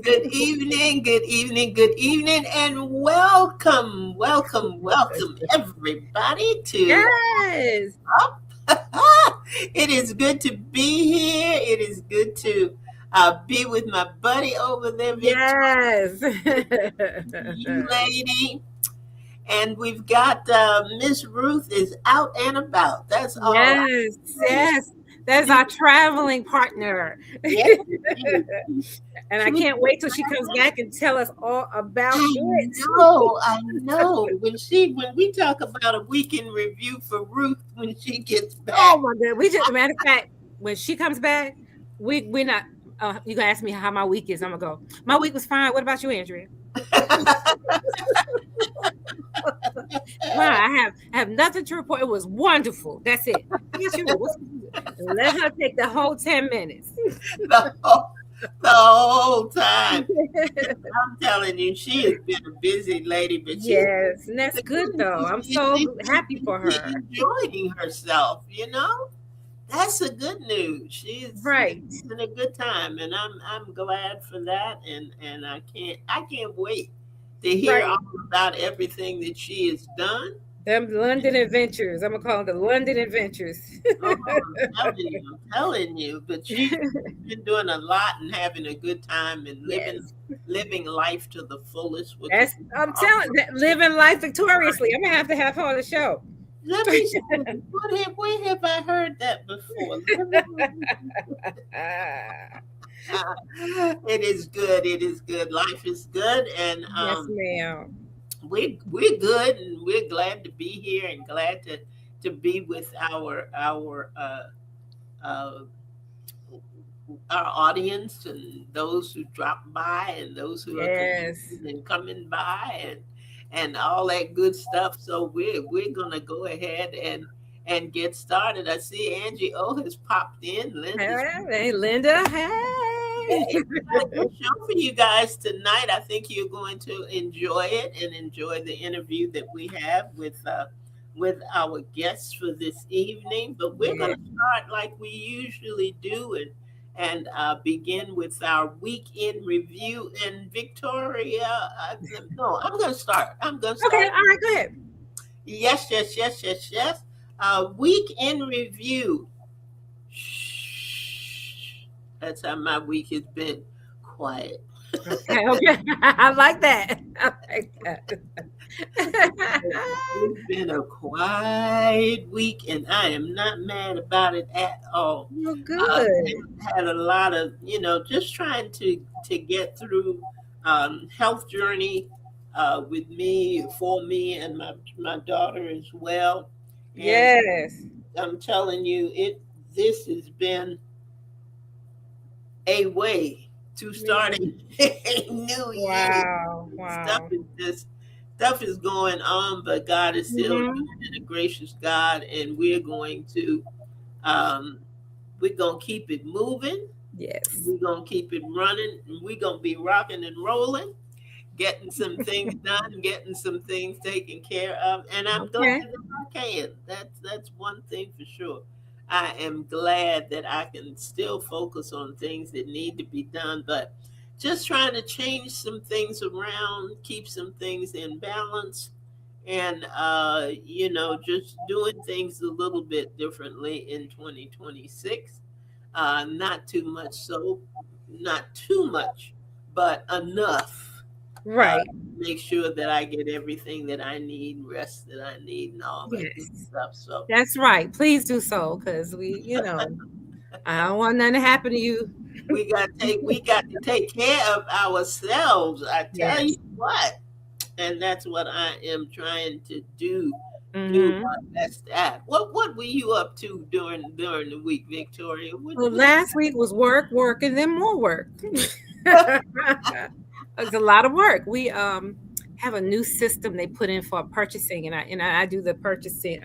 Good evening, good evening, good evening, and welcome, welcome, welcome, everybody to Yes. Up. It is good to be here. It is good to be with my buddy over there, Victoria, Yes. you lady. And we've got Miss Ruth is out and about. That's all I Yes. can say. Yes. That's our traveling partner. Yes, And I she, can't wait till she comes back and tell us all about it. I know. When we talk about a weekend review for Ruth when she gets back. Oh my God. Matter of fact, when she comes back, we're not you gonna ask me how my week is. I'm gonna go. My week was fine. What about you, Andrea? Wow, I have nothing to report. It was wonderful. That's it. Yes, you. Let her take the whole 10 minutes. the whole time. I'm telling you, she has been a busy lady, but Yes, and that's good though. I'm so happy for her. Enjoying herself, you know. That's a good news. She's Right. having a good time, and I'm glad for that. And I can't wait to hear all about everything that she has done. Them London adventures. I'm gonna call them the London adventures. Oh, I'm telling you. But she's been doing a lot and having a good time and living life to the fullest. I'm telling you, living life victoriously. I'm gonna have to have her on the show. Let me see. Where have I heard that before? It is good. It is good. Life is good, and yes, ma'am. We're good, and we're glad to be here, and glad to be with our audience and those who drop by and those who are coming by and all that good stuff. So we're gonna go ahead and get started. I see Angie O has popped in. Hey, Linda. Hey. Good show for you guys tonight. I think you're going to enjoy it and enjoy the interview that we have with our guests for this evening. But we're going to start like we usually do and begin with our weekend review. And Victoria, no, I'm going to start. Okay, all right, go ahead. Yes. Weekend review. That's how my week has been. Quiet. Okay. I like that. It's been a quiet week, and I am not mad about it at all. Well, good. Had a lot of, just trying to get through health journey with me, for me, and my daughter as well. And yes. I'm telling you, this has been a way to start a new year. Wow. Stuff is going on, but God is still a gracious God, and we're going to keep it moving. Yes. We're gonna keep it running, and we're gonna be rocking and rolling, getting some things done, getting some things taken care of, and I'm glad that I can. That's one thing for sure. I am glad that I can still focus on things that need to be done, but just trying to change some things around, keep some things in balance, and just doing things a little bit differently in 2026. Not too much, but enough. Right. make sure that I get everything that I need, rest that I need, and all that good Yes, stuff. So that's right. Please do so, because I don't want nothing to happen to you. we got to take care of ourselves. I tell you Yes. what, and that's what I am trying to do Mm-hmm. my best at. What were you up to during the week, Victoria? Well, What you last week was work, work, and then more work. It's a lot of work. We have a new system they put in for purchasing, and I do the purchasing.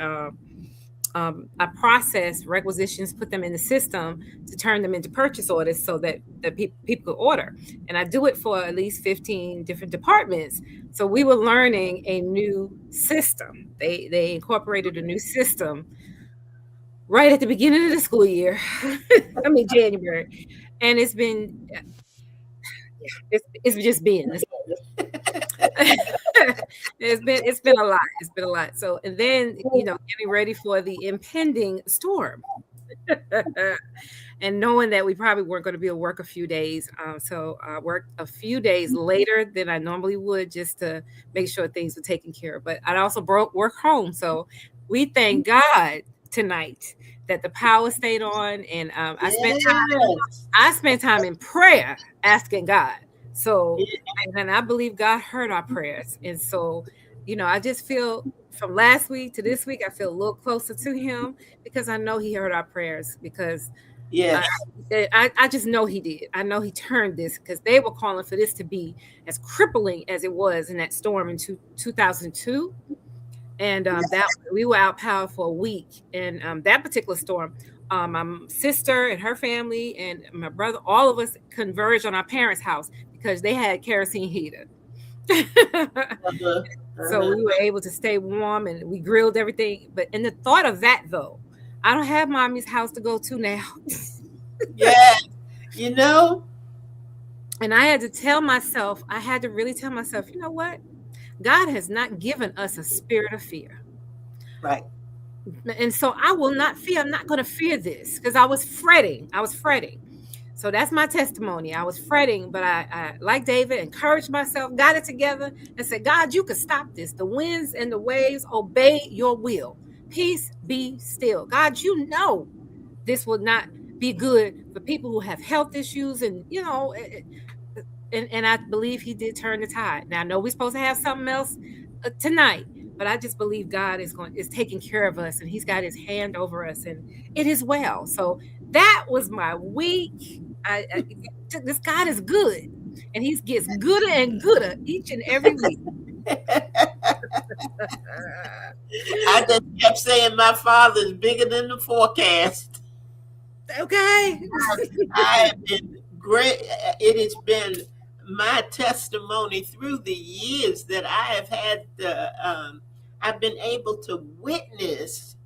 I process requisitions, put them in the system to turn them into purchase orders so that people could order. And I do it for at least 15 different departments. So we were learning a new system. They incorporated a new system right at the beginning of the school year. I mean January, and it's just been it's been a lot. It's been a lot. So and then getting ready for the impending storm. And knowing that we probably weren't going to be at work a few days. So I worked a few days later than I normally would just to make sure things were taken care of. But I also broke work home. So we thank God tonight that the power stayed on, and Yes. I spent time in prayer asking God. So, Yeah. and I believe God heard our prayers. And so, I just feel from last week to this week, I feel a little closer to Him because I know He heard our prayers because I, Yes. I just know He did. I know He turned this because they were calling for this to be as crippling as it was in that storm in 2002. And that we were out power for a week. And that particular storm, my sister and her family and my brother, all of us converged on our parents' house because they had kerosene heater. Uh-huh. So Uh-huh. we were able to stay warm and we grilled everything. But in the thought of that, though, I don't have mommy's house to go to now. Yeah. You know? And I had to tell myself, I had to really tell myself, you know what? God has not given us a spirit of fear. Right. And so I will not fear. I'm not going to fear this because I was fretting. I was fretting. So that's my testimony. I was fretting, but I, like David, encouraged myself, got it together, and said, God, you can stop this. The winds and the waves obey your will. Peace, be still. God, you know this will not be good for people who have health issues and, and I believe He did turn the tide. Now I know we're supposed to have something else tonight, but I just believe God is taking care of us, and He's got His hand over us, and it is well. So that was my week. I this God is good, and He gets gooder and gooder each and every week. I just kept saying my father's bigger than the forecast. Okay. I have been great. It has been my testimony through the years that I have had I've been able to witness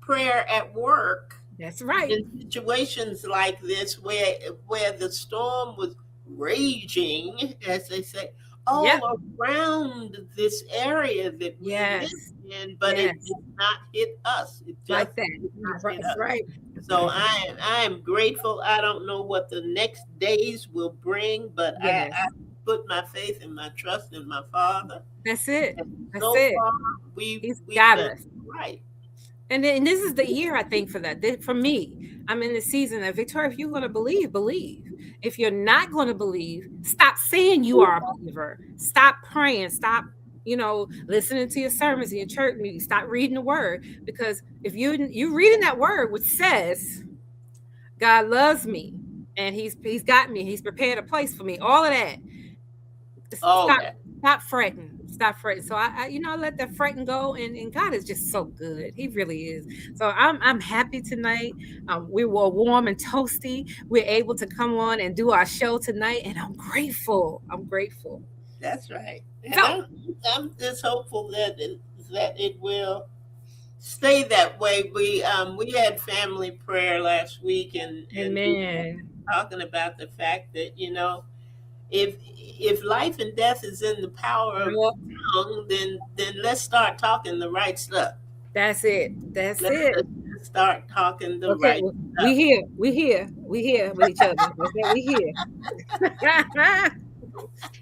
prayer at work That's right. in situations like this where the storm was raging, as they say, Yep. all around this area that we live Yes. in, but it Yes. did not hit us. It just Like that. did not Right. hit us. Right. So I am grateful. I don't know what the next days will bring, but I Yes. put my faith and my trust in my Father. That's it. And That's so it. far, He's we've got done us. right. And this is the year, I think, for that. For me, I'm in the season of Victoria. If you're going to believe, believe. If you're not going to believe, stop saying you are a believer. Stop praying. Stop, listening to your sermons and your church meetings. Stop reading the word, because if you reading that word, which says God loves me and He's got me, He's prepared a place for me, all of that. All Stop that. stop fretting. Stop fretting. So I let that fretting go, and God is just so good. He really is. So I'm happy tonight. We were warm and toasty. We're able to come on and do our show tonight, and I'm grateful. I'm grateful. That's right. And So, I'm just hopeful that it will stay that way. We had family prayer last week, and we amen. were talking about the fact that if life and death is in the power of Well, the tongue, then let's start talking the right stuff. that's it. That's it. Let's start talking the Okay, right well, we stuff. here. We here. We here with each other. That's it. We here.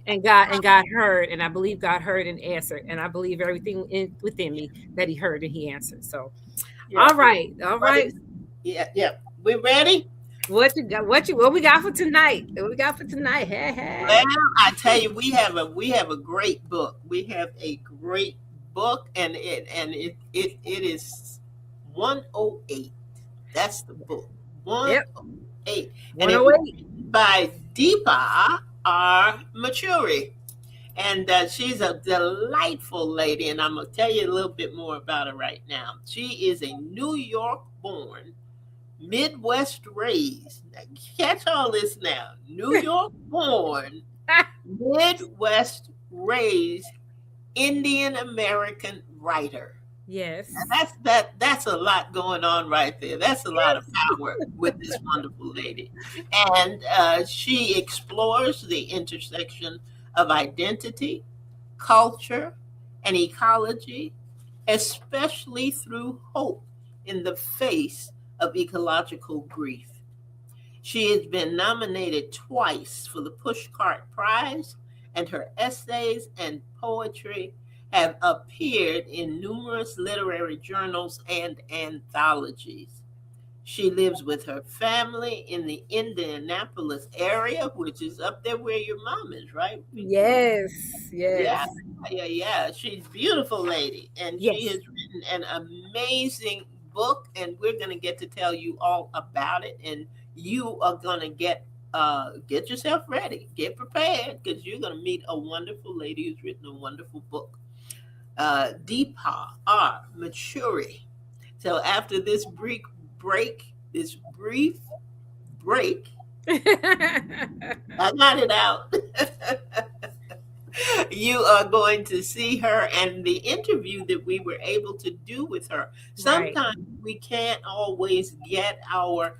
And God heard, and I believe God heard and answered, and I believe everything within me that He heard and He answered. So, Yeah. all What right. is? Yeah, yeah. We ready? What you got? What we got for tonight? What we got for tonight? Hey, Well, hey. I tell you, we have a great book. We have a great book, and it is 108. That's the book. Yep. 108. And it was 108. written by Deepa Maturi. And she's a delightful lady, and I'm gonna tell you a little bit more about her right now. She is a New York born, Midwest raised. Now, catch all this now. New York born, Midwest raised Indian American writer. And Yes. that's a lot going on right there. That's a lot of Yes. power with this wonderful lady. And she explores the intersection of identity, culture, and ecology, especially through hope in the face of ecological grief. She has been nominated twice for the Pushcart Prize, and her essays and poetry have appeared in numerous literary journals and anthologies. She lives with her family in the Indianapolis area, which is up there where your mom is, right, Victoria? Yes. Yeah, Yes. yeah, yeah. She's a beautiful lady, and she Yes. has written an amazing book, and we're going to get to tell you all about it. And you are going to get yourself ready, get prepared, because you're going to meet a wonderful lady who's written a wonderful book. Deepa R. Maturi. So after this brief break, I got it out. You are going to see her and the interview that we were able to do with her. Right. Sometimes we can't always get our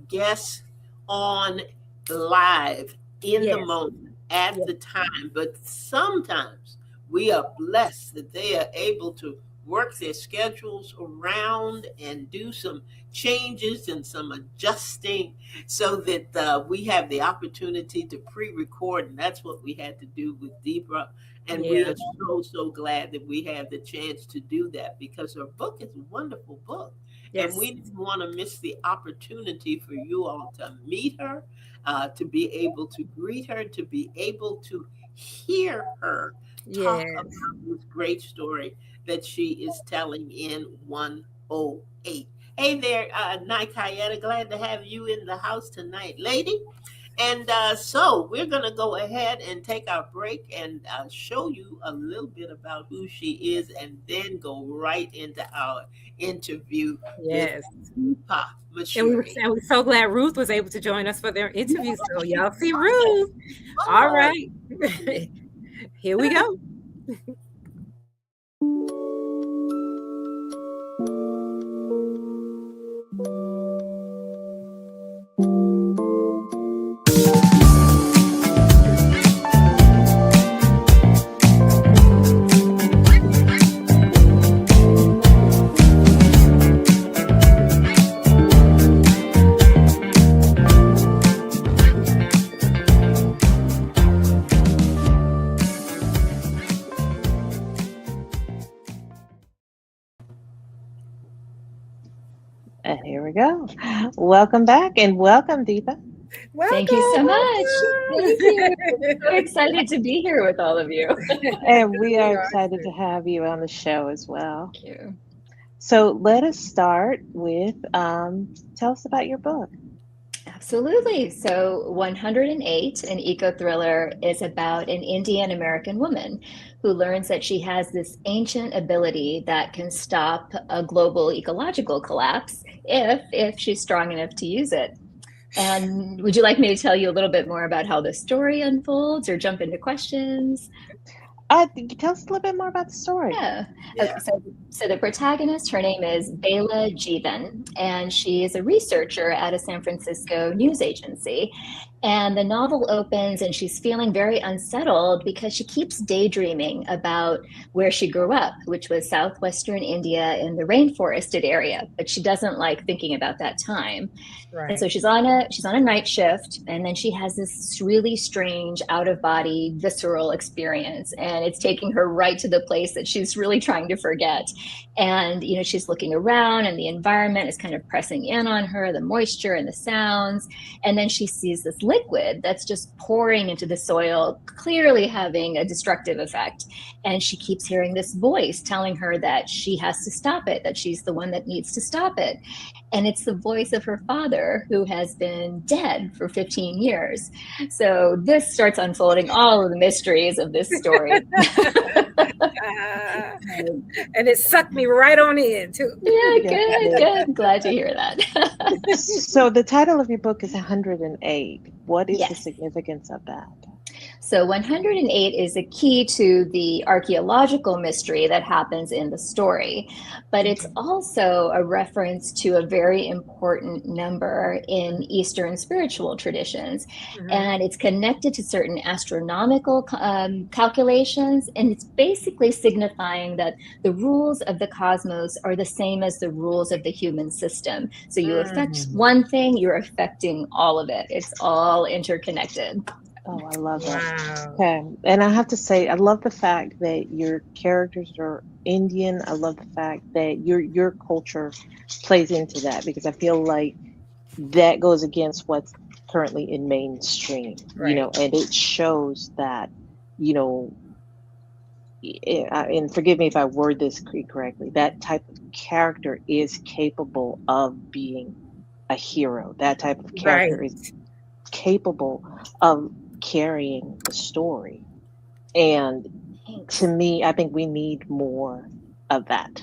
guests on live in the Yes. moment at Yes. the time, but sometimes we are blessed that they are able to work their schedules around and do some changes and some adjusting so that we have the opportunity to pre-record, and that's what we had to do with Deepa. And we Yeah. are so glad that we have the chance to do that because her book is a wonderful book, and Yes. we didn't want to miss the opportunity for you all to meet her, to be able to greet her, to be able to hear her talk Yes. about this great story that she is telling in 108. Hey there, Nikayetta. Glad to have you in the house tonight, lady. And so we're going to go ahead and take our break and show you a little bit about who she is and then go right into our interview with Yes. Deepa And Mashuri. we're so glad Ruth was able to join us for their interview. So y'all see Fun, Ruth. All fun. right. Here we go. And here we go. Welcome back and welcome, Deepa. Welcome. Thank you so much. Thank you. So Welcome. excited to be here with all of you. And we We are are excited to too. have you on the show as well. Thank you. So let us start with tell us about your book. Absolutely. So, 108, an eco thriller, is about an Indian American woman who learns that she has this ancient ability that can stop a global ecological collapse if she's strong enough to use it. And would you like me to tell you a little bit more about how the story unfolds or jump into questions? Tell us a little bit more about the story. Yeah. Yeah. Okay, so the protagonist, her name is Bela Jeevan, and she is a researcher at a San Francisco news agency. And the novel opens, and she's feeling very unsettled because she keeps daydreaming about where she grew up, which was southwestern India in the rainforested area. But she doesn't like thinking about that time. And Right. so she's on a night shift, and then she has this really strange out of body visceral experience, and it's taking her right to the place that she's really trying to forget. And she's looking around, and the environment is kind of pressing in on her, the moisture and the sounds. And then she sees this liquid that's just pouring into the soil, clearly having a destructive effect. And she keeps hearing this voice telling her that she has to stop it, that she's the one that needs to stop it. And it's the voice of her father, who has been dead for 15 years. So this starts unfolding all of the mysteries of this story. Uh, and it sucked me right on in too. Yeah, Yes, it good, did. good. Glad to hear that. So the title of your book is 108. What is the Yes. significance of that? So 108 is a key to the archaeological mystery that happens in the story, but it's also a reference to a very important number in Eastern spiritual traditions. Mhm. And it's connected to certain astronomical calculations, and it's basically signifying that the rules of the cosmos are the same as the rules of the human system. So you affect Mm. one thing, you're affecting all of it. It's all interconnected. Oh, I love it. Wow. Okay. And I have to say, I love the fact that your characters are Indian. I love the fact that your culture plays into that, because I feel like that goes against what's currently in mainstream, Right. and it shows that, you know, and forgive me if I word this correctly, that type of character is capable of being a hero. That type of Right. character is capable of carrying the story. And to Thanks. me, I think we need more of that.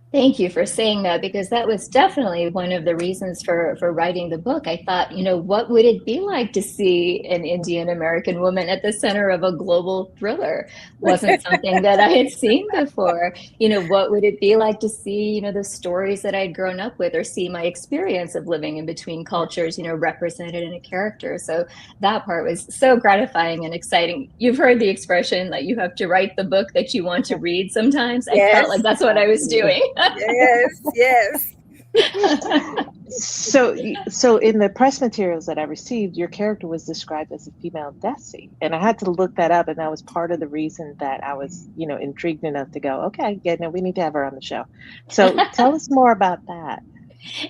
Thank you for saying that, because that was definitely one of the reasons for writing the book. I thought, what would it be like to see an Indian American woman at the center of a global thriller? Wasn't something that I had seen before. What would it be like to see, the stories that I'd grown up with, or see my experience of living in between cultures, represented in a character. So that part was so gratifying and exciting. You've heard the expression that you have to write the book that you want to read sometimes. I felt like Yes. that's what I was doing. Yes. Yes. So in the press materials that I received, your character was described as a female Desi, and I had to look that up, and that was part of the reason that I was, intrigued enough to go, okay, yeah, no, we need to have her on the show. So tell us more about that.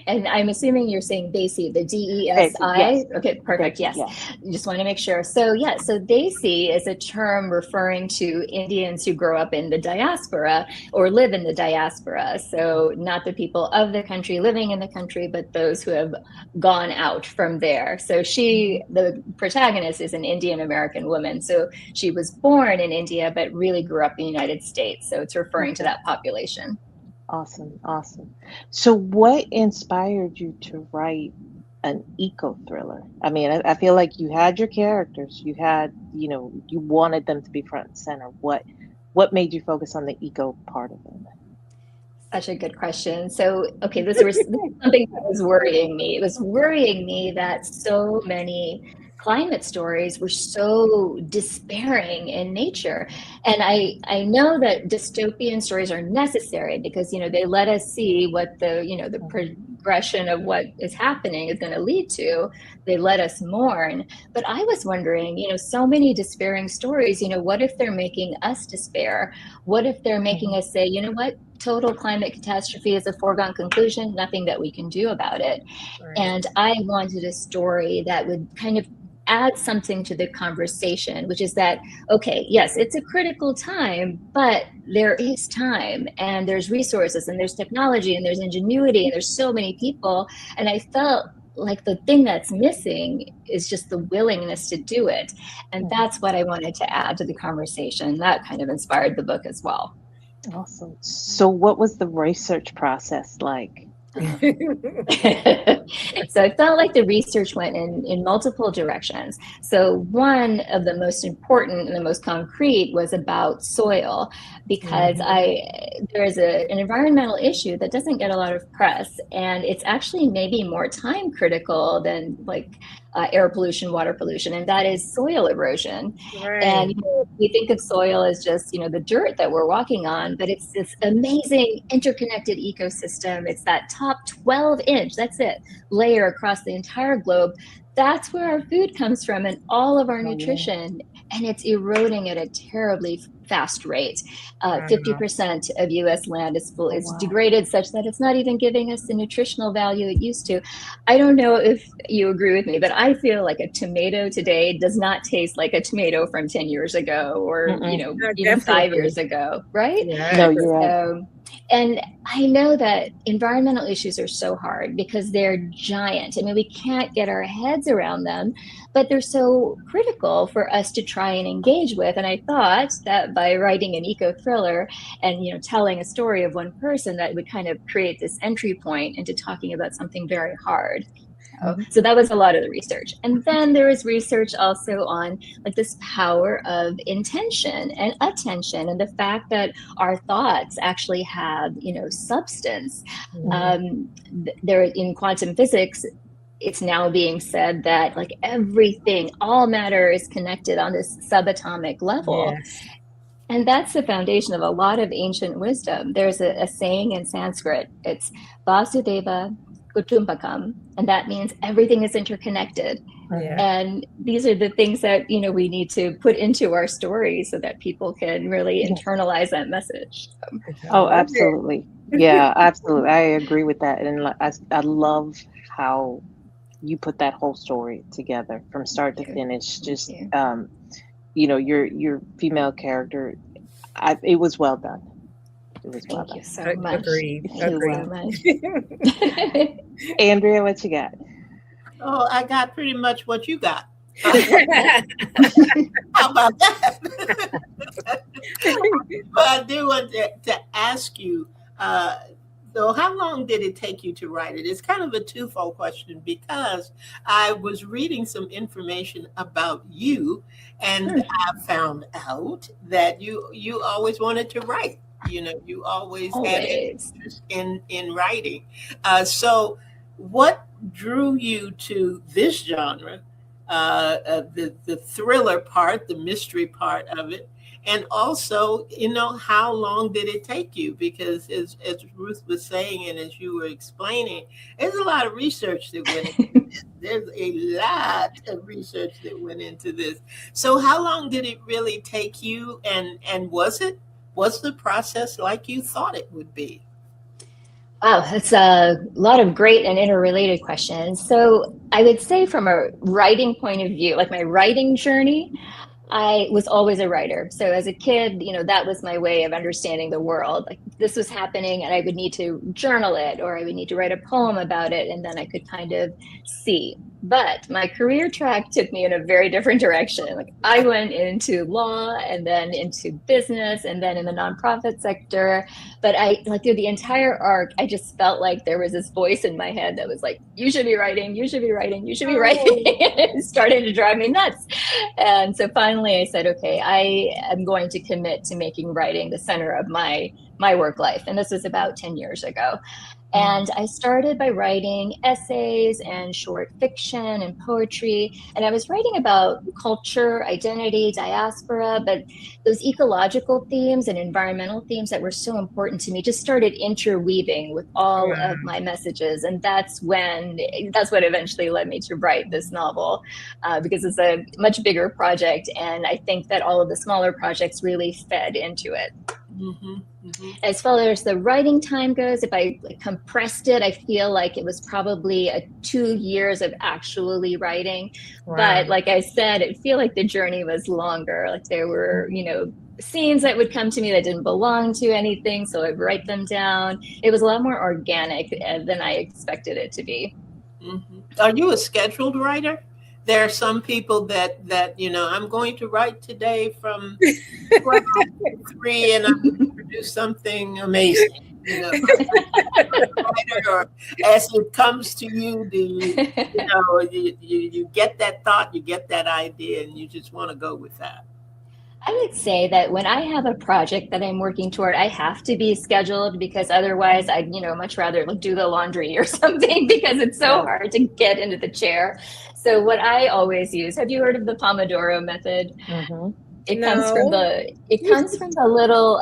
And I'm assuming you're saying Desi, the Desi, DESI. yes. Okay, perfect. Desi, Yes. yes. Just want to make sure. So, yeah, so Desi is a term referring to Indians who grow up in the diaspora or live in the diaspora. So, not the people of the country living in the country, but those who have gone out from there. So, the protagonist, is an Indian American woman. So, she was born in India, but really grew up in the United States. So, it's referring to Okay. that population. Awesome, awesome. So what inspired you to write an eco thriller? I mean, I feel like you had your characters, you had, you wanted them to be front and center. What made you focus on the eco part of it? Such a good question. So, okay, this is something that was worrying me. It was worrying me that so many climate stories were so despairing in nature. And I know that dystopian stories are necessary because, they let us see what the progression of what is happening is going to lead to. They let us mourn. But I was wondering, so many despairing stories, what if they're making us despair? What if they're making Mhm. us say, what? Total climate catastrophe is a foregone conclusion, nothing that we can do about it. Right. And I wanted a story that would kind of add something to the conversation, which is that, okay, yes, it's a critical time, but there is time, and there's resources, and there's technology, and there's ingenuity, and there's so many people. And I felt like the thing that's missing is just the willingness to do it. And Mhm. that's what I wanted to add to the conversation. That kind of inspired the book as well. Awesome. So what was the research process like? So I felt like the research went in multiple directions. So one of the most important and the most concrete was about soil, because there is an environmental issue that doesn't get a lot of press, and it's actually maybe more time critical than like air pollution, water pollution, and that is soil erosion. Right. And we think of soil as just the dirt that we're walking on, but it's this amazing interconnected ecosystem. It's that top 12-inch, that's it, layer across the entire globe. That's where our food comes from and all of our Oh, yeah. nutrition, and it's eroding at a terribly fast rate. Wow. 50% of U.S. land Oh, is wow. degraded, such that it's not even giving us the nutritional value it used to. I don't know if you agree with me, but I feel like a tomato today does not taste like a tomato from 10 years ago, or Mm-mm. I even definitely 5 years agree. ago, right? Yeah, I No, agree. you're right. And I know that environmental issues are so hard because they're giant. I mean, we can't get our heads around them, but they're so critical for us to try and engage with. And I thought that by writing an eco thriller and telling a story of one person, that would kind of create this entry point into talking about something very hard. So that was a lot of the research. And then there was research also on like this power of intention and attention, and the fact that our thoughts actually have, substance. There in quantum physics, it's now being said that like everything, all matter is connected on this subatomic level. Yes. And that's the foundation of a lot of ancient wisdom. There's a saying in Sanskrit, it's Vasudeva Kutumbakam, and that means everything is interconnected. Yeah. And these are the things that we need to put into our story so that people can really Yes. internalize that message. Oh, Love it. absolutely. Yeah, absolutely. I agree with that. And I love how you put that whole story together from start to finish. Just, your female character, it was well done. It was well Thank you done. so much. Agreed. Thank you so Agreed. much. Andrea, what you got? Oh, I got pretty much what you got. How about that? But I do want to ask you, so how long did it take you to write it? It's kind of a twofold question, because I was reading some information about you, and I found out that you always wanted to write. You always had an Always. interest in writing. So what drew you to this genre, the thriller part, the mystery part of it, and also, how long did it take you? Because as Ruth was saying, and as you were explaining, there's a lot of research that went into this. There's a lot of research that went into this. So how long did it really take you? And was the process like you thought it would be? Wow, that's a lot of great and interrelated questions. So I would say from a writing point of view, like my writing journey, I was always a writer. So as a kid, that was my way of understanding the world. Like this was happening and I would need to journal it, or I would need to write a poem about it, and then I could kind of see. But my career track took me in a very different direction. Like I went into law, and then into business, and then in the nonprofit sector. But I like through the entire arc, I just felt like there was this voice in my head that was like, you should be writing, you should be writing, you should be writing. It started to drive me nuts. And so finally I said, okay, I am going to commit to making writing the center of my work life. And this was about 10 years ago. And I started by writing essays and short fiction and poetry. And I was writing about culture, identity, diaspora, but those ecological themes and environmental themes that were so important to me just started interweaving with all of my messages. And that's what eventually led me to write this novel, because it's a much bigger project. And I think that all of the smaller projects really fed into it. Mm-hmm, mm-hmm. As far as the writing time goes, if I compressed it, I feel like it was probably 2 years of actually writing. Wow. But like I said, I feel like the journey was longer. Like there were, scenes that would come to me that didn't belong to anything, so I'd write them down. It was a lot more organic than I expected it to be. Mm-hmm. Are you a scheduled writer? There are some people that I'm going to write today from 12 to 3, and I'm going to produce something amazing. you know, or as it comes to you, do you, you know, you get that thought, you get that idea, and you just want to go with that. I would say that when I have a project that I'm working toward, I have to be scheduled because otherwise I'd, much rather like do the laundry or something because it's so Yeah. hard to get into the chair. So what I always use, have you heard of the Pomodoro method? Mm-hmm. No. It comes from the little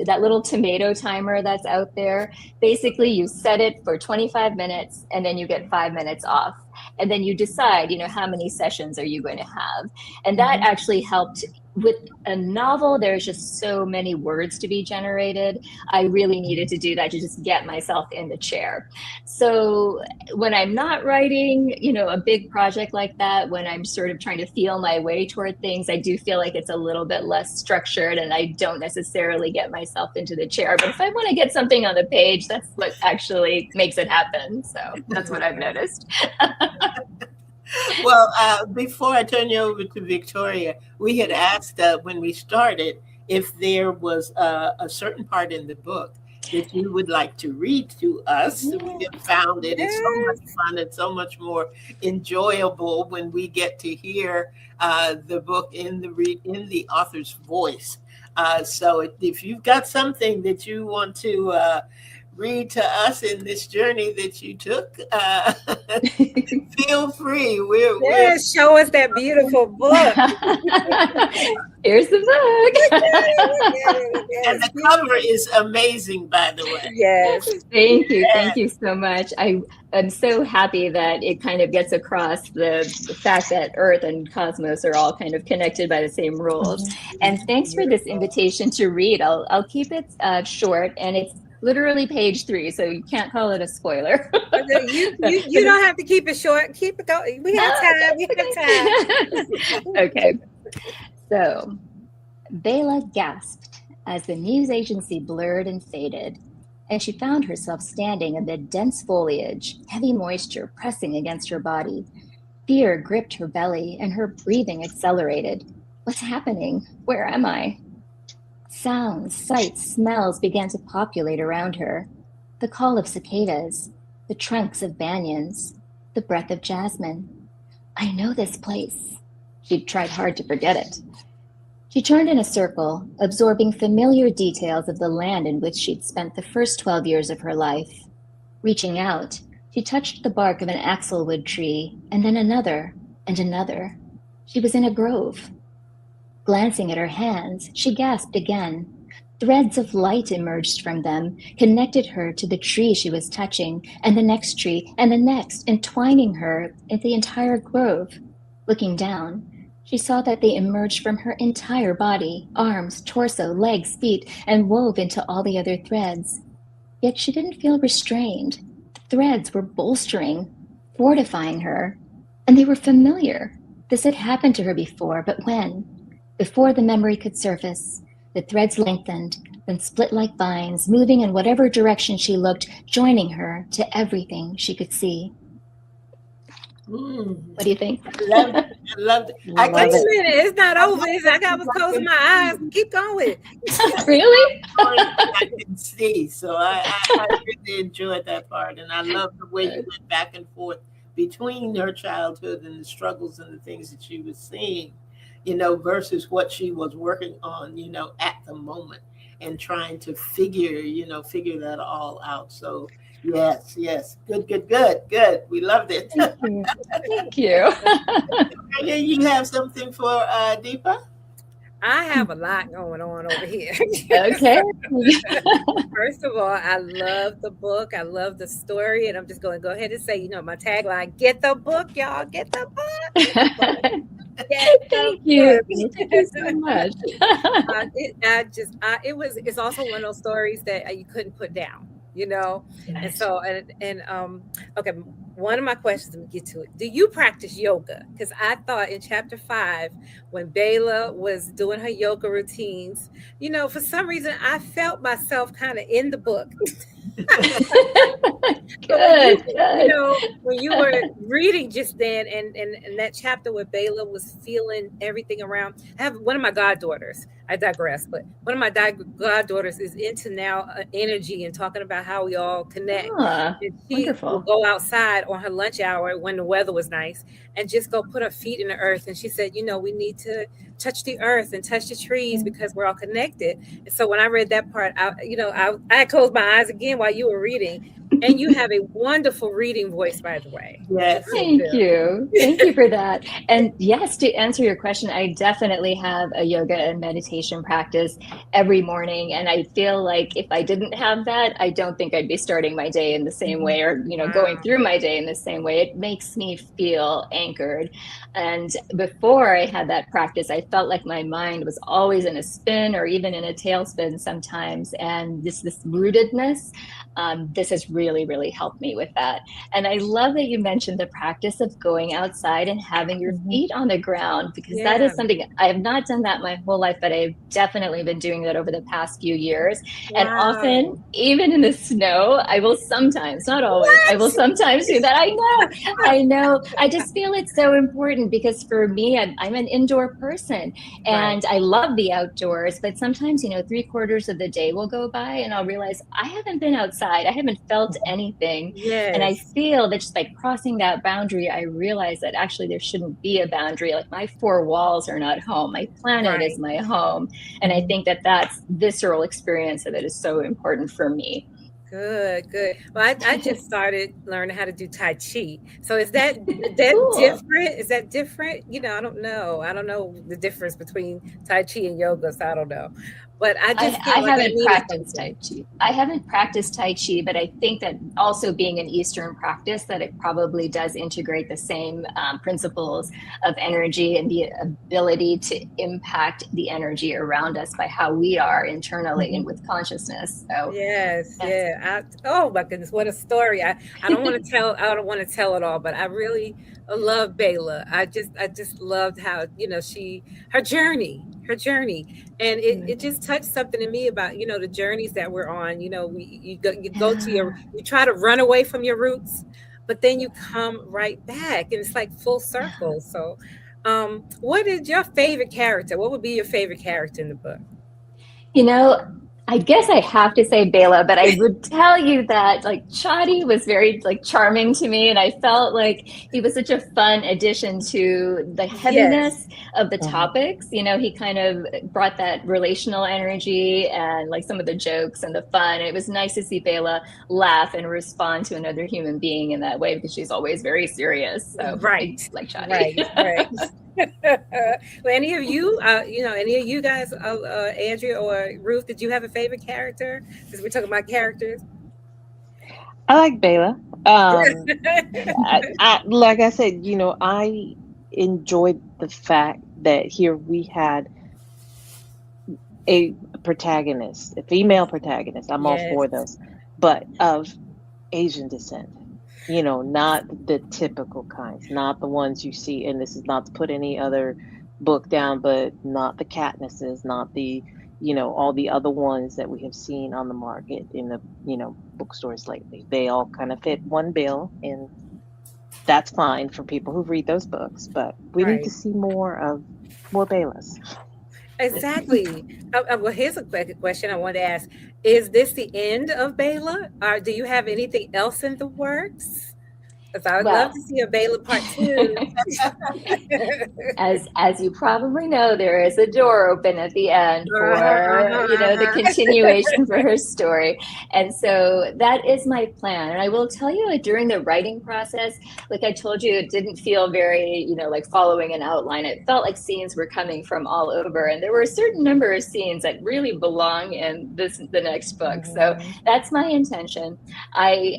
that little tomato timer that's out there. Basically, you set it for 25 minutes and then you get 5 minutes off. And then you decide, how many sessions are you going to have? And that Mm-hmm. actually helped with a novel. There's just so many words to be generated. I really needed to do that to just get myself in the chair. So when I'm not writing, a big project like that, when I'm sort of trying to feel my way toward things, I do feel like it's a little bit less structured and I don't necessarily get myself into the chair. But if I want to get something on the page, that's what actually makes it happen. So that's what I've noticed. Well, before I turn you over to Victoria, we had asked when we started if there was a certain part in the book that you would like to read to us. We Yeah. have found it. It's so much Yes. fun and so much more enjoyable when we get to hear the book in the author's voice. So if you've got something that you want to read to us in this journey that you took, feel free. We're Yes, show us that beautiful book. Here's the book. and Yes, the cover is amazing, by the way. yes. Thank you. Thank Yes. you so much. I'm so happy that it kind of gets across the fact that Earth and cosmos are all kind of connected by the same rules. Mm-hmm. And thanks for this Beautiful. invitation to read. I'll keep it short, and it's literally page 3, so you can't call it a spoiler. You don't have to keep it short. Keep it going. We have time. We have time. Okay. So Bela gasped as the news agency blurred and faded, and she found herself standing amid dense foliage, heavy moisture pressing against her body. Fear gripped her belly, and her breathing accelerated. What's happening? Where am I? Sounds, sights, smells began to populate around her. The call of cicadas, the trunks of banyans, the breath of jasmine. I know this place. She tried hard to forget it. She turned in a circle, absorbing familiar details of the land in which she'd spent the first 12 years of her life. Reaching out, she touched the bark of an axlewood tree, and then another, and another. She was in a grove. Glancing at her hands, she gasped again. Threads of light emerged from them, connected her to the tree she was touching, and the next tree, and the next, entwining her in the entire grove. Looking down, she saw that they emerged from her entire body, arms, torso, legs, feet, and wove into all the other threads. Yet she didn't feel restrained. The threads were bolstering, fortifying her, and they were familiar. This had happened to her before, but when? Before the memory could surface, the threads lengthened, then split like vines, moving in whatever direction she looked, joining her to everything she could see. Mm, What do you think? I loved it. I loved it. I Wait can Love a it. see. minute. It's not I over. love I was that closing my eyes. Keep going. Really? I can see. So I really enjoyed that part, and I love the way you went back and forth between her childhood and the struggles and the things that she was seeing, versus what she was working on, at the moment, and trying to figure that all out. So yes, yes, good, good, good, good. We loved it. Thank you. Thank you. Victoria, you have something for Deepa? I have a lot going on over here. Okay. First of all, I love the book. I love the story. And I'm just going to go ahead and say, my tagline, get the book, y'all. Get the book. Get the book. Get the Thank you. book. Thank you so much. It's also one of those stories that you couldn't put down, and so okay, one of my questions, let me get to it. Do you practice yoga? Because I thought in chapter 5, when Bela was doing her yoga routines, for some reason I felt myself kind of in the book. But when you, Good, good. when you were reading just then, and that chapter where Bela was feeling everything around, I have one of my goddaughters. I digress, but one of my goddaughters is into now energy and talking about how we all connect. Ah, And she will wonderful. go outside on her lunch hour when the weather was nice and just go put her feet in the earth. And she said, we need to touch the earth and touch the trees because we're all connected. And so when I read that part, I closed my eyes again while you were reading. And you have a wonderful reading voice, by the way. You Yes. really Thank do. you. Thank you for that. And yes, to answer your question, I definitely have a yoga and meditation practice every morning. And I feel like if I didn't have that, I don't think I'd be starting my day in the same way or, going Wow. through my day in the same way. It makes me feel anchored. And before I had that practice, I felt like my mind was always in a spin or even in a tailspin sometimes. And this rootedness, this has really, really helped me with that. And I love that you mentioned the practice of going outside and having your feet on the ground, because that Yeah. is something I have not done that my whole life, but I've definitely been doing that over the past few years. And often, Wow. even in the snow, I will sometimes, not always, I will What? sometimes do that. I know. I just feel it's so important because for me, I'm an indoor person Right. and I love the outdoors, but sometimes, 3/4 of the day will go by and I'll realize I haven't been outside. I haven't felt anything. And I Yes. feel that just by crossing that boundary, I realize that actually there shouldn't be a boundary. Like my four walls are not home. My planet is Right. my home. And I think that that's visceral experience of it is so important for me. Good, good. Well, I just started learning how to do Tai Chi. So is that Cool. different? Is that different? I don't know. I don't know the difference between Tai Chi and yoga, so I don't know. But I just I feel like I haven't needed practiced something. Tai Chi. I haven't practiced Tai Chi, but I think that also being an Eastern practice, that it probably does integrate the same principles of energy and the ability to impact the energy around us by how we are internally and with consciousness. So Yes, that's yeah. Oh my goodness, what a story. I don't want to tell it all, but I really love Bayla. I just loved how, her journey. And it just touched something in me about, the journeys that we're on. You go to yeah. you try to run away from your roots, but then you come right back and it's like full circle. So what is your favorite character? What would be your favorite character in the book? You know, I guess I have to say Bela, but I would tell you that like Chadi was very like charming to me, and I felt like he was such a fun addition to the Yes, heaviness of the topics. He kind of brought that relational energy and like some of the jokes and the fun. It was nice to see Bela laugh and respond to another human being in that way because she's always very serious. So I right, like Chadi. right, right. Well, any of you guys, Andrea or Ruth, did you have a favorite character? Because we're talking about characters. I like Bela. Like I said, I enjoyed the fact that here we had a protagonist, a female protagonist. I'm all Yes, for those, but of Asian descent. Not the typical kinds, not the ones you see. And this is not to put any other book down, but not the Katnisses, not the, all the other ones that we have seen on the market in the, bookstores lately. They all kind of fit one bill, and that's fine for people who read those books. But we need to right. see more Bayless. Exactly. Well, here's a quick question I want to ask: is this the end of Bela, or do you have anything else in the works? Because I would love Well, to see a Bela part two. as you probably know, there is a door open at the end Uh-huh, for, uh-huh, the uh-huh. continuation for her story. And so that is my plan. And I will tell you, like, during the writing process, like I told you, it didn't feel very, like following an outline. It felt like scenes were coming from all over. And there were a certain number of scenes that really belong in the next book. So Mhm. that's my intention. I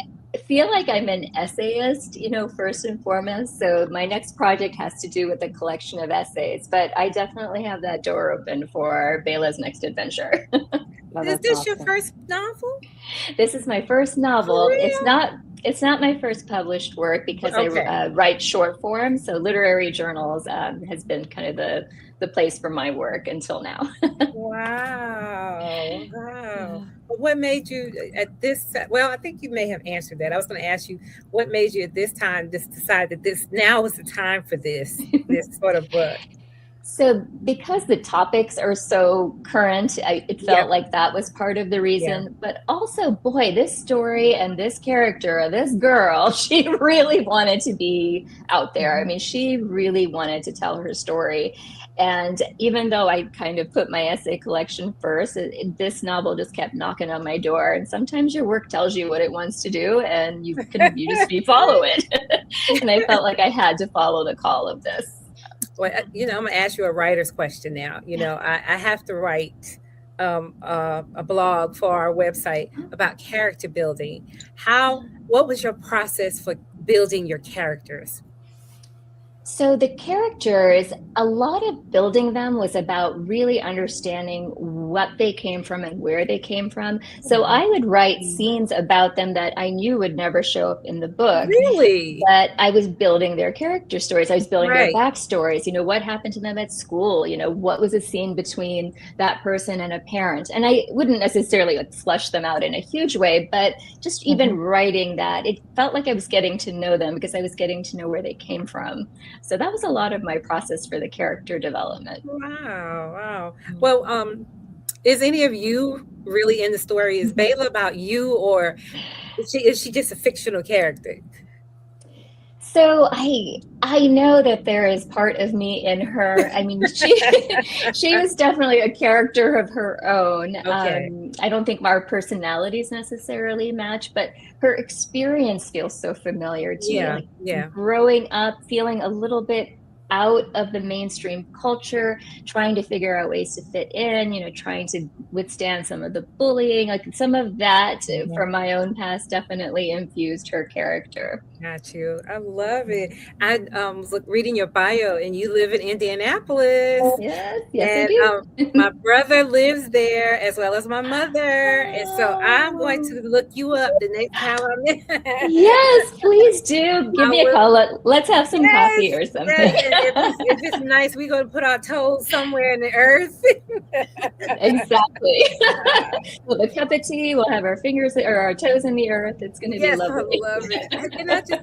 feel like I'm an essayist, first and foremost. So my next project has to do with a collection of essays, but I definitely have that door open for Bela's next adventure. Oh, Is that's this your awesome. first novel? This is my first For novel. It's real? not it's not my first published work because I Okay. write short form. So literary journals has been kind of the place for my work until now. Wow. Wow. Yeah. But what made you at this? Well, I think you may have answered that. I was going to ask you what made you at this time just decide that this now is the time for this sort of book. So, because the topics are so current, it Yeah, felt like that was part of the yeah. reason. But also, boy, this story and this character, this girl, she really wanted to be out there. I Mhm. mean, she really wanted to tell her story. And even though I kind of put my essay collection first, this novel just kept knocking on my door. And sometimes your work tells you what it wants to do, and you just follow it. And I felt like I had to follow the call of this. Well, I'm gonna ask you a writer's question now. I have to write a blog for our website about character building. What was your process for building your characters? So the characters, a lot of building them was about really understanding what they came from and where they came from. So Mhm. I would write scenes about them that I knew would never show up in the book, Really? but I was building their character stories. I was building their Right. backstories. What happened to them at school? What was a scene between that person and a parent? And I wouldn't necessarily like flush them out in a huge way, but just even Mhm. writing that, it felt like I was getting to know them because I was getting to know where they came from. So that was a lot of my process for the character development. Wow. Wow. Well, is any of you really in the story? Is Bayla about you, or is she just a fictional character? So I know that there is part of me in her. I mean, she was definitely a character of her own. Okay. I don't think our personalities necessarily match, but her experience feels so familiar to me. Yeah. Like Yeah. growing up, feeling a little bit out of the mainstream culture, trying to figure out ways to fit in, trying to withstand some of the bullying. Like some of that Mhm. from my own past definitely infused her character. Got you. I love it. I was reading your bio, and you live in Indianapolis, Yes, yes, I and do. my brother lives there as well as my mother, and so I'm going Oh, to look you up the next time I'm in. yes, please do. Give I me a will. call. Let's have some coffee Yes, or yes. something. And if it's nice, we're gonna put our toes somewhere in the earth. Exactly. With a cup of tea, we'll have our fingers or our toes in the earth. It's going to be Yes, I lovely. love it.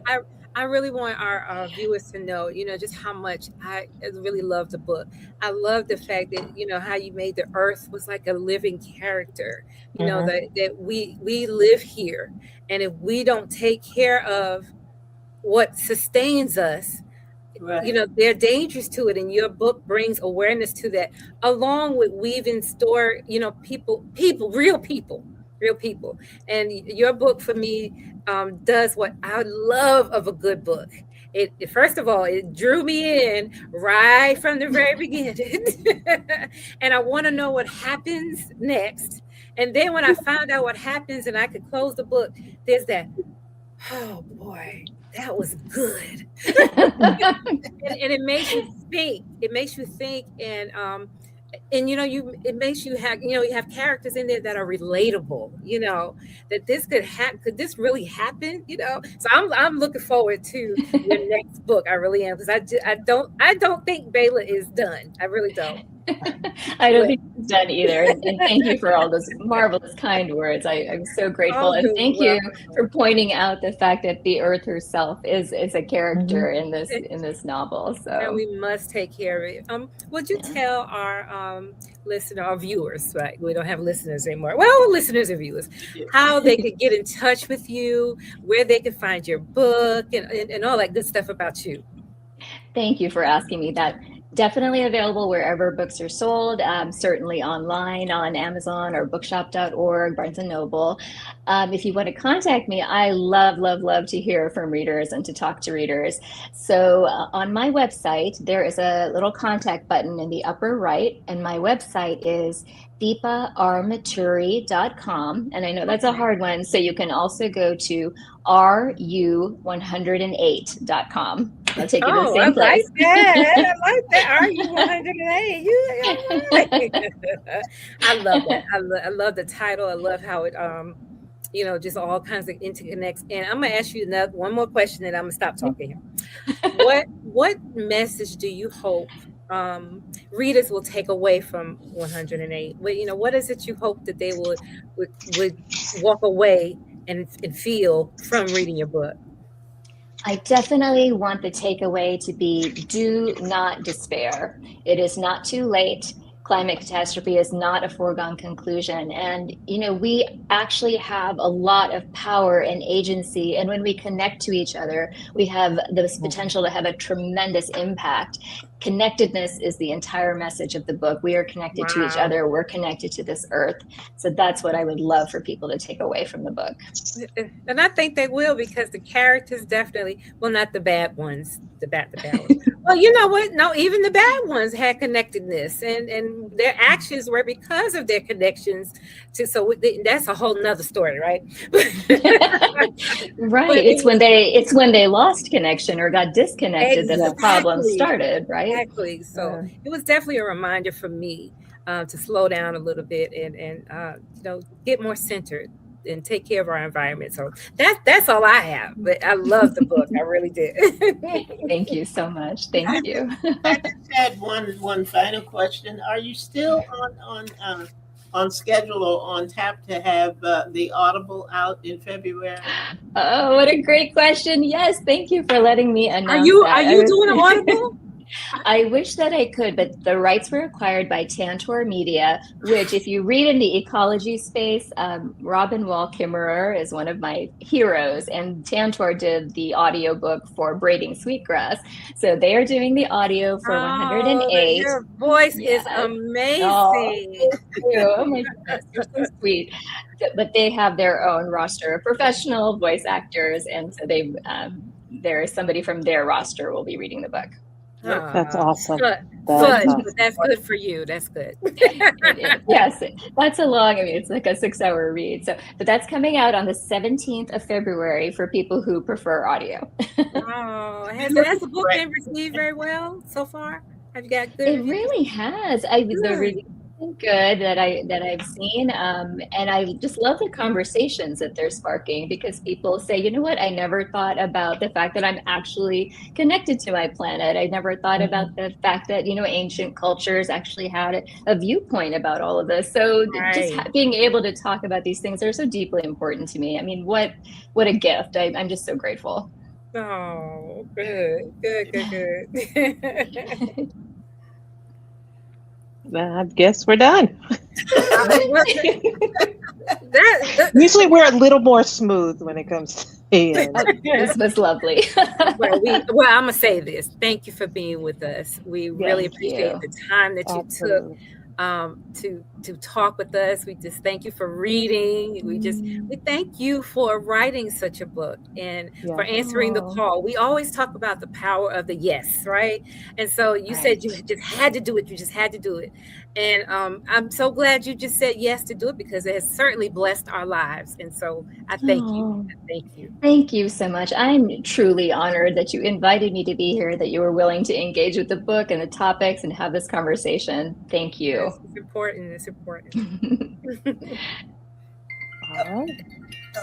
I really want our viewers to know, just how much I really love the book. I love the fact that how you made the earth was like a living character. Mhm. That we live here, and if we don't take care of what sustains us, Right. there are dangers to it, and your book brings awareness to that, along with weaving store, real people. And your book for me does what I love of a good book. First of all, it drew me in right from the very beginning, and I want to know what happens next. And then when I found out what happens and I could close the book, there's that, oh boy, that was good. And it makes you think. It makes you think, and it makes you have you have characters in there that are relatable. That this could this really happen? So I'm looking forward to your next book. I really am, because I don't think Bayla is done. I really don't. I don't But think it's done either. And thank you for all those marvelous, kind words. I'm so grateful. oh, And you're thank you welcome. for pointing out the fact that the Earth herself is a character Mhm. in this novel. And So we must take care of it. Would you yeah. tell our viewers, right? We don't have listeners anymore. Well, listeners and viewers, how they could get in touch with you, where they could find your book, and all that good stuff about you. Thank you for asking me that. Definitely available wherever books are sold, certainly online on Amazon or bookshop.org, Barnes and Noble. If you want to contact me, I love, love, love to hear from readers and to talk to readers. So on my website, there is a little contact button in the upper right, and my website is deepamaturi.com. And I know that's a Okay. hard one, so you can also go to ru108.com. I'll take you to the Oh, I same like place. that. I like that. Are you 108? You all right? I love that. I love the title. I love how it just all kinds of interconnects. And I'm gonna ask you one more question, and I'm gonna stop talking here. What message do you hope readers will take away from 108? What is it you hope that they would walk away and feel from reading your book? I definitely want the takeaway to be do not despair. It is not too late. Climate catastrophe is not a foregone conclusion. And, we actually have a lot of power and agency. And when we connect to each other, we have this potential to have a tremendous impact. Connectedness is the entire message of the book. We are connected to each Wow. other, we're connected to this earth. So that's what I would love for people to take away from the book. And I think they will, because the characters definitely, well, not the bad ones, the bad ones. Well, you know what? No, even the bad ones had connectedness, and their actions were because of their connections to. So that's a whole nother story, right? Right. But It's when they lost connection or got disconnected that the problem exactly, started, right? exactly. So it was definitely a reminder for me to slow down a little bit and get more centered and take care of our environment. So that's all I have. But I love the book. I really did. Thank you so much. Thank I you. I just had one final question. Are you still on schedule or on tap to have the Audible out in February? Oh, what a great question. Yes, thank you for letting me Are announce you are that. you doing an Audible? I wish that I could, but the rights were acquired by Tantor Media, which, if you read in the ecology space, Robin Wall Kimmerer is one of my heroes, and Tantor did the audiobook for Braiding Sweetgrass. So they are doing the audio for Oh, 108. your voice is Yes. Oh, amazing. thank you. Oh my goodness, you're so sweet. But they have their own roster of professional voice actors, and so there's somebody from their roster will be reading the book. That's Ah, awesome. That is fudge, but awesome. that's good for you. That's good. It is. Yes, that's it's like a 6-hour read. So, but that's coming out on the 17th of February for people who prefer audio. Oh, has the book Right. been received very well so far? Have you got good It reviews? really has. The Good. reviews have been good that I've seen, and I just love the conversations that they're sparking because people say, you know what, I never thought about the fact that I'm actually connected to my planet. I never thought about Mhm. the fact that ancient cultures actually had a viewpoint about all of this. So just Right. being able to talk about these things are so deeply important to me. I mean, what a gift! I'm just so grateful. Oh, good, good, good, good. Well, I guess we're done. Well, that, Usually we're a little more smooth when it comes to the end. This was lovely. well, I'm gonna say this. Thank you for being with us. We really Thank appreciate you. the time that you took Absolutely. to talk with us. We just thank you for reading. We thank you for writing such a book and for Yeah. answering the Oh, call. We always talk about the power of the yes, right? And so you said you right. just had to do it. You just had to do it. And I'm so glad you just said yes to do it, because it has certainly blessed our lives. And so I thank you. Oh, I thank you. thank you so much. I'm truly honored that you invited me to be here, that you were willing to engage with the book and the topics and have this conversation. Thank you. Yes, it's important. It's important. All right.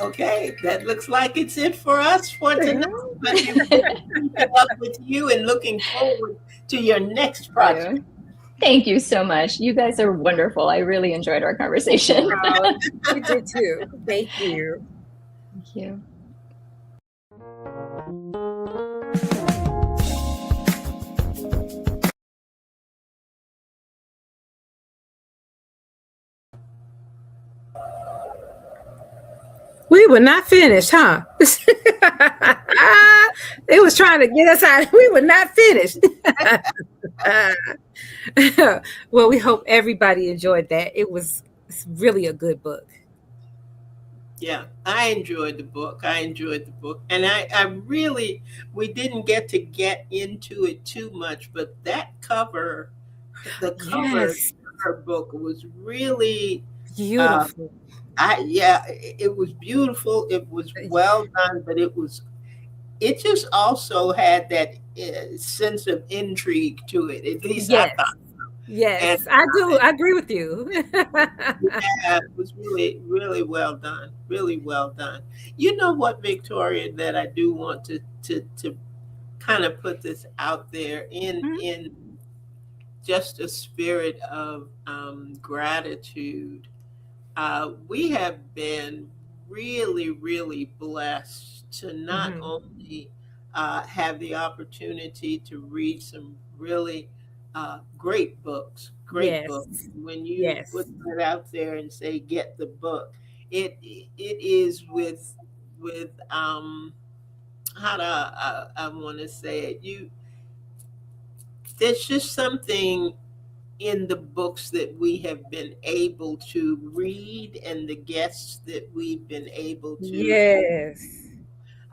Okay, that looks like it's it for us for tonight. Yeah. But we're keeping up with you and looking forward to your next project. You. Thank you so much. You guys are wonderful. I really enjoyed our conversation. Oh, we did too. Thank you. Thank you. We were not finished, huh? They was trying to get us out. We were not finished. Well, we hope everybody enjoyed that. It's really a good book. Yeah, I enjoyed the book. I enjoyed the book. And I really, we didn't get into it too much, but that cover, the cover Yes, to her book was really, uh, beautiful. yeah, it was beautiful. It was well done, but it just also had that sense of intrigue to it. At least I Yes, thought. And yes, I do. I agree with you. yeah, it was really, really well done. Really well done. You know what, Victoria, that I do want to kind of put this out there Mhm. in just a spirit of gratitude. We have been really, really blessed to not Hmm. only have the opportunity to read some really great books, great Yes. books. When you Yes. put that out there and say, get the book, it is with how do I want to say it? There's just something in the books that we have been able to read and the guests that we've been able to Yes.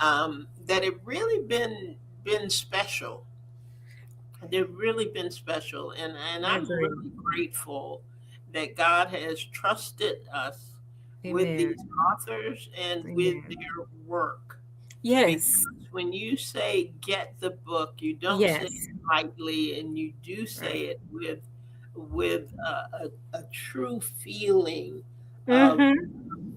that have really been special. They've really been special, and I I'm agree. really grateful that God has trusted us with Amen. these authors and with Amen. their work. Because Yes. when you say get the book, you don't say Yes. it lightly, and you do Right. say it with a true feeling of Mm-hmm.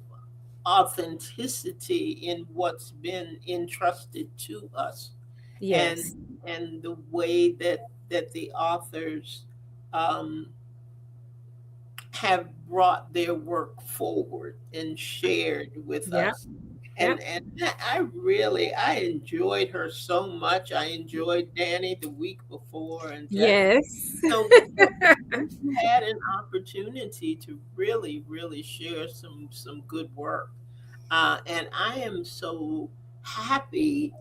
authenticity in what's been entrusted to us, Yes. and the way that the authors um, have brought their work forward and shared with Yep. us. Yep. And I enjoyed her so much. I enjoyed Danny the week before, and just Yes. we had an opportunity to really, really share some good work. And I am so happy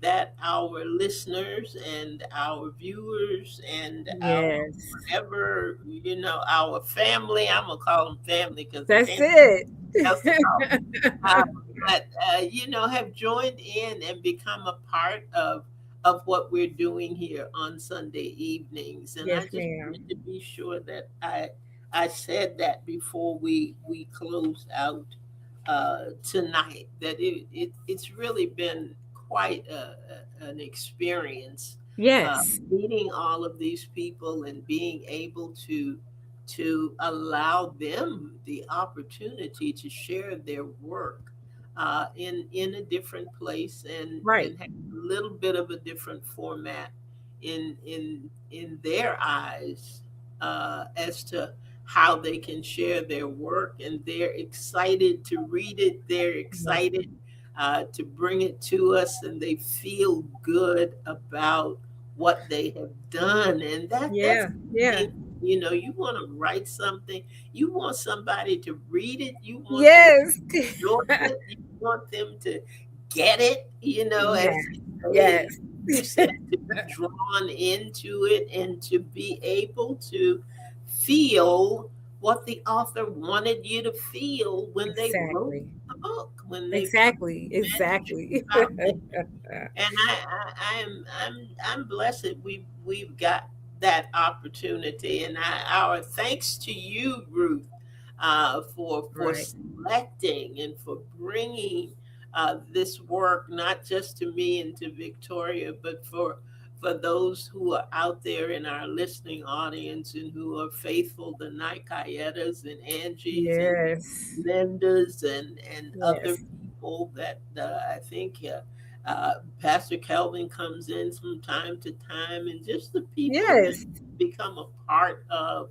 that our listeners and our viewers and our Yes. whatever, our family, I'm going to call them family because I That's can't it. else to call them, uh, that, have joined in and become a part of what we're doing here on Sunday evenings. And I Yes, just ma'am. wanted to be sure that I said that before we closed out tonight, that it's really been quite an experience Yes. meeting all of these people and being able to allow them the opportunity to share their work in a different place, Right. and have a little bit of a different format in their eyes as to how they can share their work, and they're excited to read it. They're Yeah. excited to bring it to us, and they feel good about what they have done. And that's Yeah. Yeah. the thing. You want to write something, you want somebody to read it, you want them to Yes. enjoy it, you want them to get it, Yeah. as you say, Yes. you said, to be drawn into it and to be able to feel what the author wanted you to feel when they wrote Exactly. the book, when they put Exactly. the message Exactly. out there. And I'm blessed we've got that opportunity, and our thanks to you, Ruth, for Right. selecting and for bringing this work not just to me and to Victoria, but for those who are out there in our listening audience and who are faithful, the Nikayetas and Angies and Yes. Lindas and other Yes. people that I think Pastor Kelvin comes in from time to time, and just the people that Yes. become a part of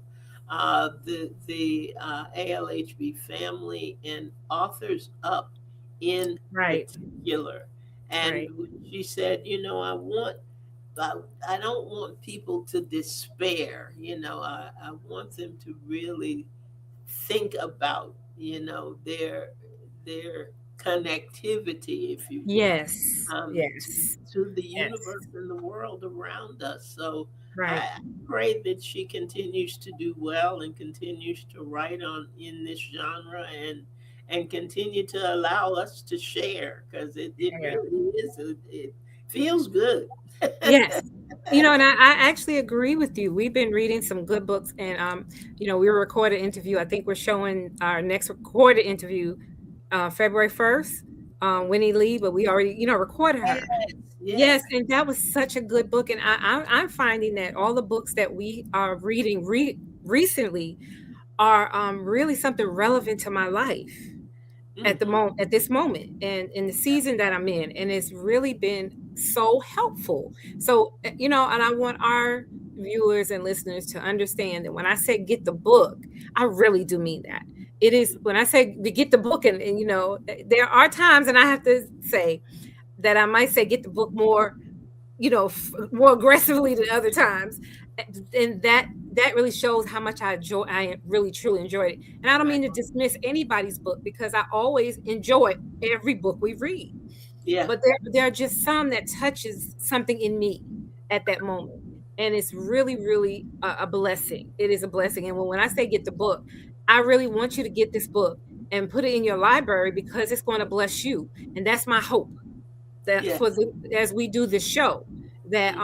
the ALHB family and authors up in Right. particular. Right. And when she said, I, I don't want people to despair. I want them to really think about their connectivity, if you will, Yes. to, Yes. to the Yes. universe and the world around us. So Right. I pray that she continues to do well and continues to write on in this genre, and continue to allow us to share, because it Yeah. really is, it feels good. Yes. And I actually agree with you. We've been reading some good books, and we recorded an interview. I think we're showing our next recorded interview February 1st, Winnie Lee, but we already, recorded Yes, her. Yes, yes. and that was such a good book. And I'm finding that all the books that we are reading recently are really something relevant to my life Hmm. at this moment and in the season that I'm in, and it's really been so helpful. So and I want our viewers and listeners to understand that when I say get the book, I really do mean that. It is when I say to get the book, and there are times, and I have to say that I might say get the book more, more aggressively than other times, and that really shows how much I really truly enjoyed it. And I don't Right. mean to dismiss anybody's book, because I always enjoy every book we read, Yeah. but there are just some that touches something in me at that moment, and it's really really a blessing. It is a blessing. And when I say get the book, I really want you to get this book and put it in your library, because it's going to bless you. And that's my hope, that Yeah. as we do this show, that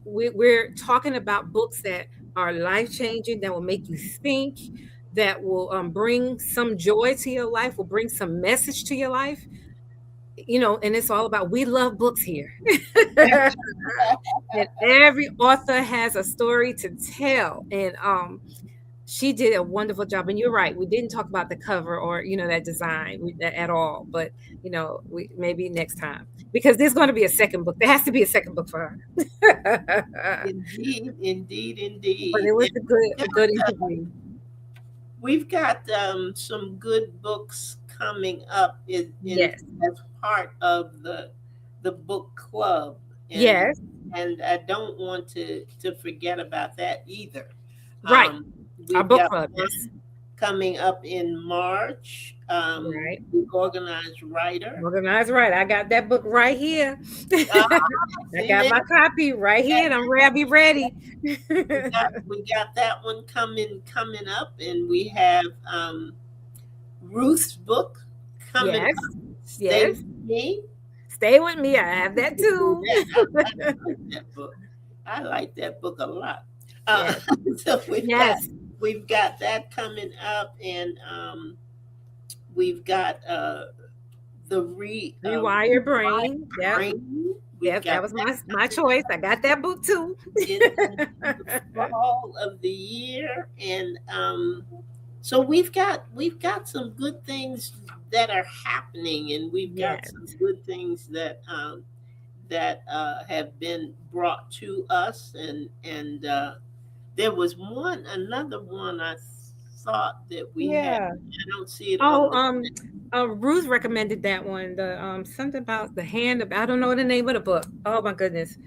we're talking about books that are life changing, that will make you think, that will bring some joy to your life, will bring some message to your life. And it's all about, we love books here. And every author has a story to tell. And she did a wonderful job. And you're right, we didn't talk about the cover, or that design, at all. But we maybe next time, because there's going to be a second book. There has to be a second book for her. Indeed, indeed, But indeed. it was And a good interview. we've got some good books coming up in Yes. as part of the book club, and Yes. I don't want to forget about that either. Right. Um, Our we've book got club. Yes. one coming up in March. Right. The organized writer. Organized, right. I got that book right here. Uh, I See got there, my copy right here, and I'll be ready. we got that one coming up, and we have Ruth's book coming Yes. up. Stay Yes. with me. Stay with me. I have that too. I like that book. I like that book a lot. Uh, Yes. so Yes. we've got that coming up, and we've got the Rewire Brain. Yep. brain. We've Yep. That got was that my choice. I got that book too. in the fall of the year, and so we've got some good things that are happening, and we've got Yes. some good things that have been brought to us, and there was another one I thought that we had. Yeah. I don't see it on Oh, the. Ruth recommended that one. The something about the hand of, I don't know the name of the book. Oh my goodness.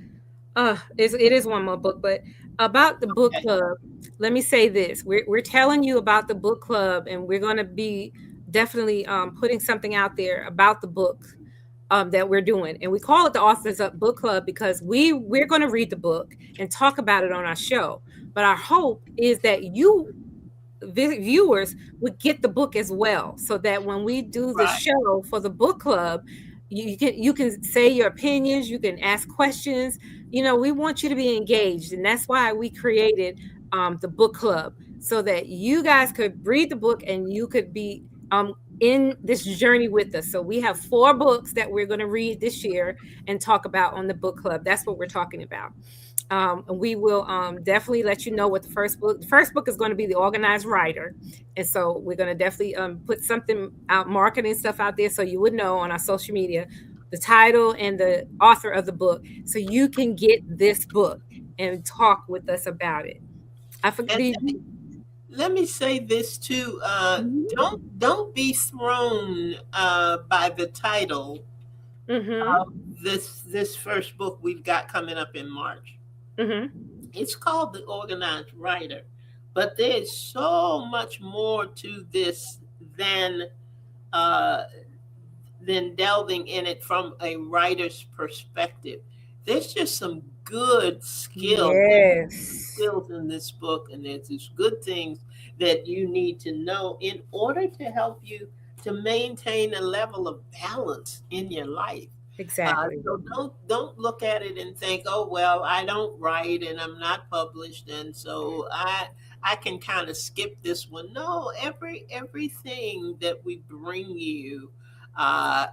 It is one more book, but about the book Okay. club, let me say this. We're telling you about the book club, and we're gonna be definitely putting something out there about the book that we're doing. And we call it the Authors Up Book Club, because we're gonna read the book and talk about it on our show. But our hope is that you viewers would get the book as well, so that when we do the Right. show for the book club, you can say your opinions, you can ask questions. We want you to be engaged, and that's why we created the book club, so that you guys could read the book and you could be in this journey with us. So we have 4 books that we're going to read this year and talk about on the book club. That's what we're talking about. And we will definitely let you know what the first book is going to be, The Organized Writer. And so we're going to definitely put something out, marketing stuff out there, so you would know on our social media the title and the author of the book, so you can get this book and talk with us about it. I And forget. let me say this too. Don't be thrown by the title Mm-hmm. of this first book we've got coming up in March. Mm-hmm. It's called The Organized Writer, but there's so much more to this than uh, delving in it from a writer's perspective. There's just some good Yes. skills in this book, and there's just good things that you need to know in order to help you to maintain a level of balance in your life. Exactly. So don't look at it and think, oh well, I don't write and I'm not published, and so I can kind of skip this one. No, everything that we bring you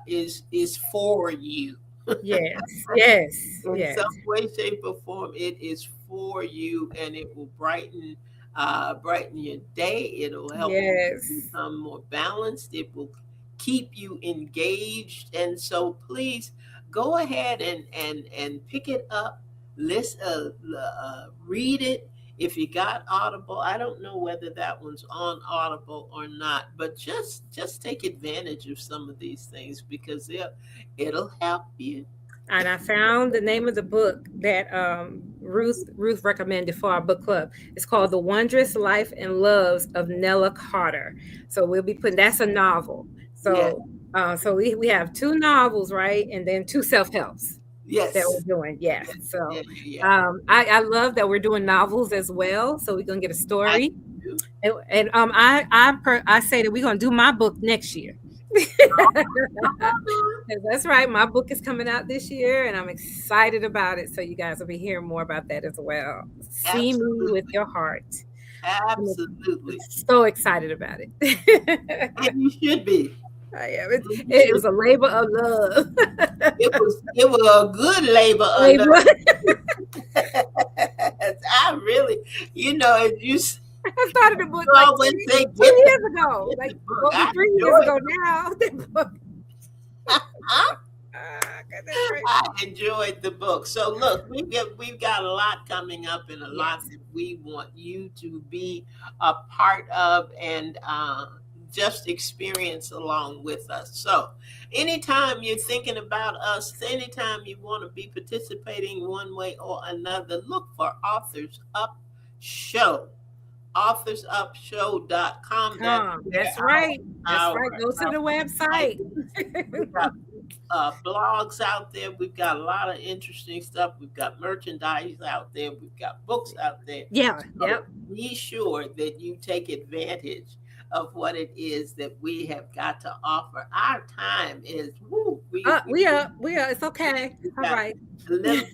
is for you. Yes. Yes. In Yes. some way, shape, or form, it is for you, and it will brighten your day. It'll help you Yes. become more balanced. It will keep you engaged, and so please go ahead and pick it up. list, read it. If you got Audible, I don't know whether that one's on Audible or not, but just take advantage of some of these things because it'll help you. And I found the name of the book that Ruth recommended for our book club. It's called The Wondrous Life and Loves of Nella Carter. So we'll be putting, that's a novel. Yeah. So we have two novels, right? And then two self-helps that Yes. we're doing. Yes. Yeah. So Yeah. I love that we're doing novels as well. So we're gonna get a I story. do. And I say that we're gonna do my book next year. That's right. My book is coming out this year, and I'm excited about it. So you guys will be hearing more about that as well. See me with Absolutely. your heart. I'm Absolutely. so excited about it. And you should be. I am. And you It should was a labor of love. it was a good labor of Labor. love. I really, if you I started the book like always say, two years ago, get like the book. over I 3 years enjoyed ago it. now. The book. Huh? Goodness gracious. I enjoyed the book. So look, we've got a lot coming up and a lot Yes. that we want you to be a part of and just experience along with us. So anytime you're thinking about us, anytime you want to be participating one way or another, look for Authors Up Show. AuthorsUpShow.com. That's where That's right. That's our, right. Go to the our website. we've got blogs out there. We've got a lot of interesting stuff. We've got merchandise out there. We've got books out there. Yeah. So Yep. be sure that you take advantage of what it is that we have got to offer. Our time is woo, We are. It's okay. All got right. a little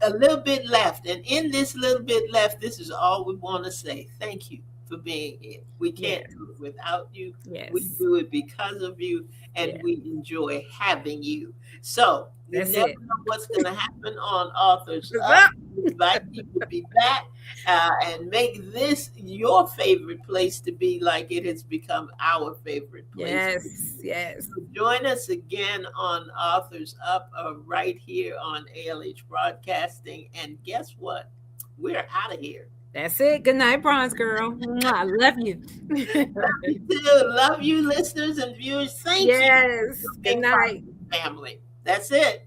a little bit left, and in this little bit left, this is all we want to say. Thank you for being here. We can't Yes. do it without you. Yes. We do it because of you, and Yeah. we enjoy having you. So you That's never it. know what's going to happen on Authors What's Up. up? We invite you to be back and make this your favorite place to be, like it has become our favorite place. Yes. Yes. So join us again on Authors Up right here on ALH Broadcasting. And guess what? We're out of here. That's it. Good night, Bronze Girl. Mwah. I love you. Love you too. Love you, listeners and viewers. Thank you Yes. for Good being part night. of the family. That's it.